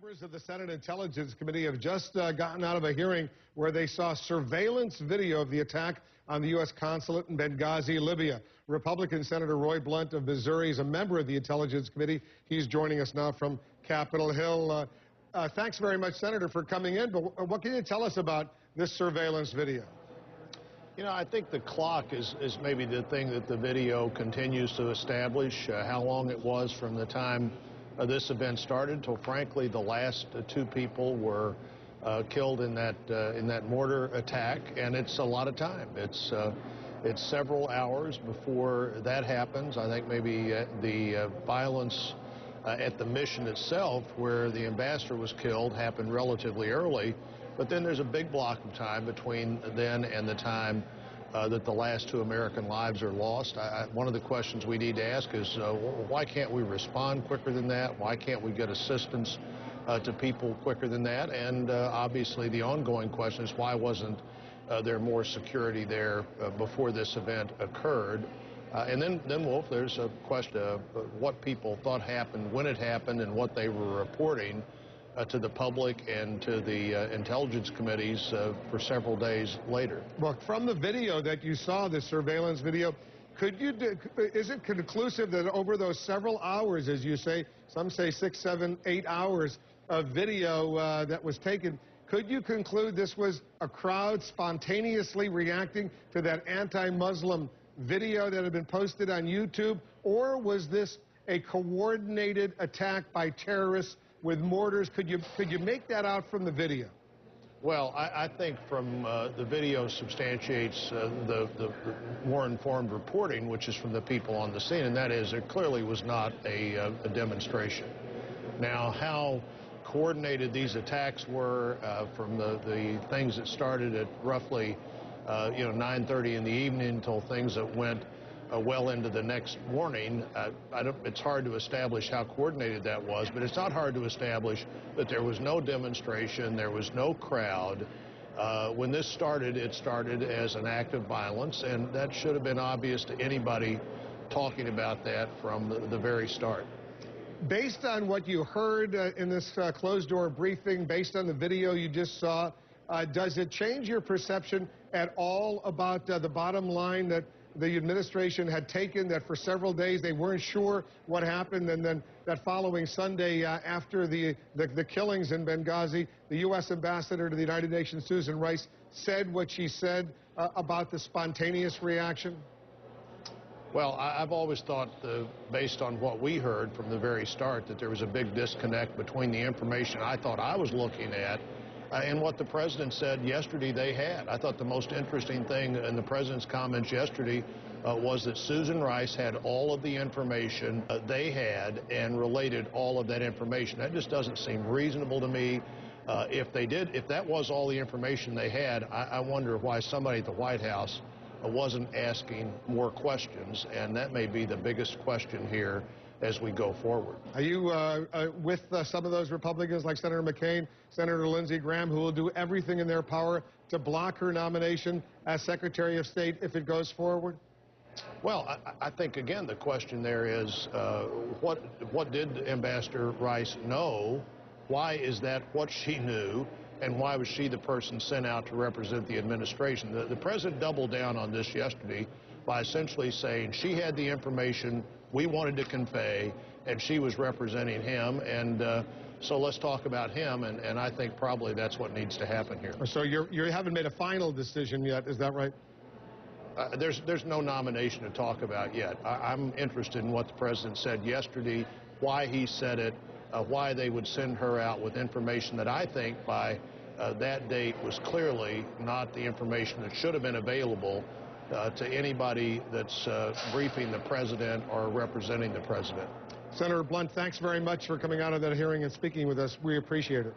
Members of the Senate Intelligence Committee have just gotten out of a hearing where they saw surveillance video of the attack on the U.S. consulate in Benghazi, Libya. Republican Senator Roy Blunt of Missouri is a member of the Intelligence Committee. He's joining us now from Capitol Hill. Thanks very much, Senator, for coming in. But what can you tell us about this surveillance video? You know, I think the clock is maybe the thing that the video continues to establish, how long it was from the time this event started till, frankly, the last two people were killed in that mortar attack, and it's a lot of time. It's several hours before that happens. I think maybe the violence at the mission itself, where the ambassador was killed, happened relatively early, but then there's a big block of time between then and the time that the last two American lives are lost. One of the questions we need to ask is why can't we respond quicker than that? Why can't we get assistance to people quicker than that? And obviously the ongoing question is why wasn't there more security there before this event occurred? And then, Wolf, there's a question of what people thought happened, when it happened, and what they were reporting to the public and to the intelligence committees for several days later. Well, from the video that you saw, the surveillance video, is it conclusive that over those several hours, as you say, some say 6, 7, 8 hours of video that was taken, could you conclude this was a crowd spontaneously reacting to that anti-Muslim video that had been posted on YouTube, or was this a coordinated attack by terrorists with mortars? Could you make that out from the video? Well, I think from the video substantiates the more informed reporting, which is from the people on the scene, and that is it clearly was not a demonstration. Now, how coordinated these attacks were from the things that started at roughly 9:30 in the evening until things that went well into the next morning, it's hard to establish how coordinated that was, but it's not hard to establish that there was no demonstration, there was no crowd. When this started, it started as an act of violence, and that should have been obvious to anybody talking about that from the very start. Based on what you heard in this closed-door briefing, based on the video you just saw, does it change your perception at all about the bottom line that the administration had taken, that for several days they weren't sure what happened, and then that following Sunday after the killings in Benghazi, the U.S. ambassador to the United Nations, Susan Rice, said what she said about the spontaneous reaction? Well, I've always thought, based on what we heard from the very start, that there was a big disconnect between the information I thought I was looking at and what the president said yesterday they had. I thought the most interesting thing in the president's comments yesterday was that Susan Rice had all of the information they had and related all of that information. That just doesn't seem reasonable to me. If that was all the information they had, I wonder why somebody at the White House wasn't asking more questions, and that may be the biggest question here as we go forward. Are you with some of those Republicans like Senator McCain, Senator Lindsey Graham, who will do everything in their power to block her nomination as Secretary of State if it goes forward? Well, I think, again, the question there is what did Ambassador Rice know? Why is that what she knew? And why was she the person sent out to represent the administration? The president doubled down on this yesterday by essentially saying she had the information we wanted to convey, and she was representing him, and so let's talk about him, and I think probably that's what needs to happen here. So you haven't made a final decision yet, is that right? There's no nomination to talk about yet. I'm interested in what the president said yesterday, why he said it, why they would send her out with information that I think by that date was clearly not the information that should have been available to anybody that's briefing the president or representing the president. Senator Blunt, thanks very much for coming out of that hearing and speaking with us. We appreciate it.